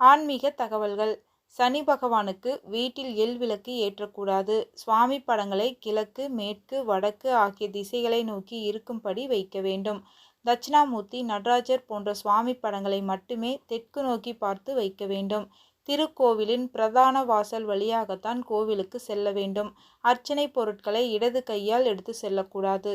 ஆன்மீக தகவல்கள். சனி பகவானுக்கு வீட்டில் எள் விளக்கு ஏற்றக்கூடாது. சுவாமி படங்களை கிழக்கு, மேற்கு, வடக்கு ஆகிய திசைகளை நோக்கி இருக்கும்படி வைக்க வேண்டும். தட்சிணாமூர்த்தி, நடராஜர் போன்ற சுவாமி படங்களை மட்டுமே தெற்கு நோக்கி பார்த்து வைக்க வேண்டும். திருக்கோவிலின் பிரதான வாசல் வழியாகத்தான் கோவிலுக்கு செல்ல வேண்டும். அர்ச்சனை பொருட்களை இடது கையால் எடுத்து செல்லக்கூடாது.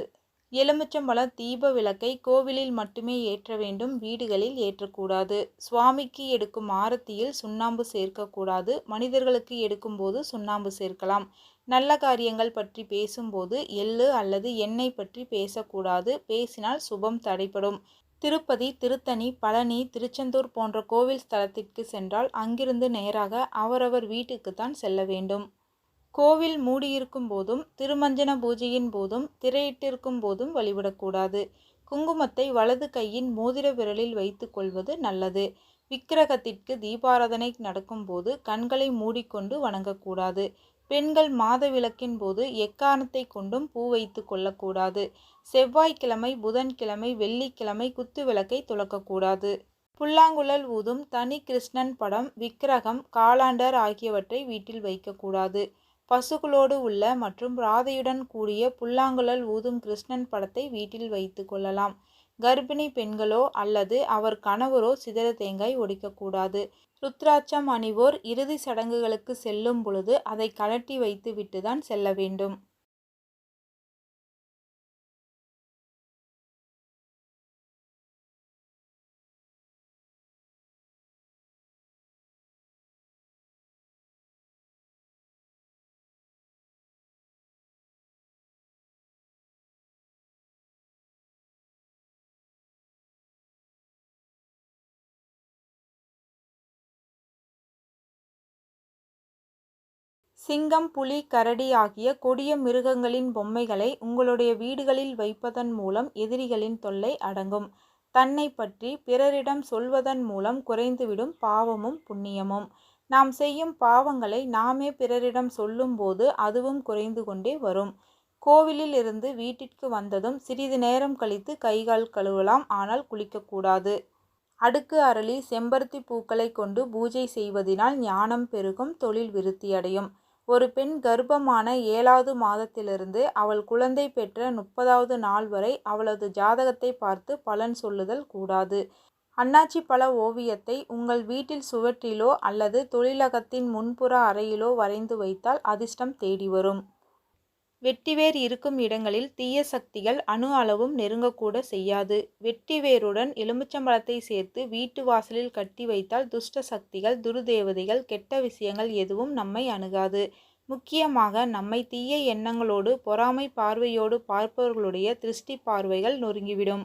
எலுமிச்சம்பழ தீப விளக்கை கோவிலில் மட்டுமே ஏற்ற வேண்டும், வீடுகளில் ஏற்றக்கூடாது. சுவாமிக்கு எடுக்கும் ஆரத்தியில் சுண்ணாம்பு சேர்க்கக்கூடாது. மனிதர்களுக்கு எடுக்கும்போது சுண்ணாம்பு சேர்க்கலாம். நல்ல காரியங்கள் பற்றி பேசும்போது எள்ளு அல்லது எண்ணெய் பற்றி பேசக்கூடாது. பேசினால் சுபம் தடைபடும். திருப்பதி, திருத்தணி, பழனி, திருச்செந்தூர் போன்ற கோவில் ஸ்தலத்திற்கு சென்றால் அங்கிருந்து நேராக அவரவர் வீட்டுக்குத்தான் செல்ல வேண்டும். கோவில் மூடியிருக்கும் போதும், திருமஞ்சன பூஜையின் போதும், திரையிட்டிருக்கும் போதும் வழிபடக்கூடாது. குங்குமத்தை வலது கையின் மோதிர விரலில் வைத்து கொள்வது நல்லது. விக்கிரகத்திற்கு தீபாராதனை நடக்கும்போது கண்களை மூடிக்கொண்டு வணங்கக்கூடாது. பெண்கள் மாத விளக்கின் போது எக்காரணத்தை கொண்டும் பூ வைத்து கொள்ளக்கூடாது. செவ்வாய்க்கிழமை, புதன்கிழமை, வெள்ளிக்கிழமை குத்து விளக்கை துலக்கக்கூடாது. புல்லாங்குழல் ஊதும் தனி கிருஷ்ணன் படம், விக்கிரகம், காலாண்டர் ஆகியவற்றை வீட்டில் வைக்கக்கூடாது. பசுக்களோடு உள்ள மற்றும் ராதையுடன் கூடிய புல்லாங்குழல் ஊதும் கிருஷ்ணன் படத்தை வீட்டில் வைத்து கொள்ளலாம். கர்ப்பிணி பெண்களோ அல்லது அவர் கணவரோ சிதற தேங்காய் உடைக்கக்கூடாது. ருத்ராட்சம் அணிவோர் இறுதி சடங்குகளுக்கு செல்லும் பொழுது அதை கழட்டி வைத்து விட்டுதான் செல்ல வேண்டும். சிங்கம், புலி, கரடி ஆகிய கொடிய மிருகங்களின் பொம்மைகளை உங்களுடைய வீடுகளில் வைப்பதன் மூலம் எதிரிகளின் தொல்லை அடங்கும். தன்னை பற்றி பிறரிடம் சொல்வதன் மூலம் குறைந்துவிடும் பாவமும் புண்ணியமும். நாம் செய்யும் பாவங்களை நாமே பிறரிடம் சொல்லும்போது அதுவும் குறைந்து கொண்டே வரும். கோவிலில் இருந்து வீட்டிற்கு வந்ததும் சிறிது நேரம் கழித்து கைகால் கழுவலாம், ஆனால் குளிக்கக்கூடாது. அடுக்கு அரளி, செம்பருத்தி பூக்களை கொண்டு பூஜை செய்வதினால் ஞானம் பெருகும், தொழில் விருத்தியடையும். ஒரு பெண் கர்ப்பமான 7வது மாதத்திலிருந்து அவள் குழந்தை பெற்ற 30வது நாள் வரை அவளது ஜாதகத்தை பார்த்து பலன் சொல்லுதல் கூடாது. அன்னாச்சி பழ ஓவியத்தை உங்கள் வீட்டில் சுவற்றிலோ அல்லது தொழிலகத்தின் முன்புற அறையிலோ வரைந்து வைத்தால் அதிர்ஷ்டம் தேடி வரும். வெட்டிவேர் இருக்கும் இடங்களில் தீய சக்திகள் அணு அளவும் நெருங்கக்கூட செய்யாது. வெட்டிவேருடன் எலுமிச்சம்பழத்தை சேர்த்து வீட்டு வாசலில் கட்டி வைத்தால் துஷ்ட சக்திகள், துர்தேவதைகள், கெட்ட விஷயங்கள் எதுவும் நம்மை அணுகாது. முக்கியமாக நம்மை தீய எண்ணங்களோடு, பொறாமை பார்வையோடு பார்ப்பவர்களுடைய திருஷ்டி பார்வைகள் நொறுங்கிவிடும்.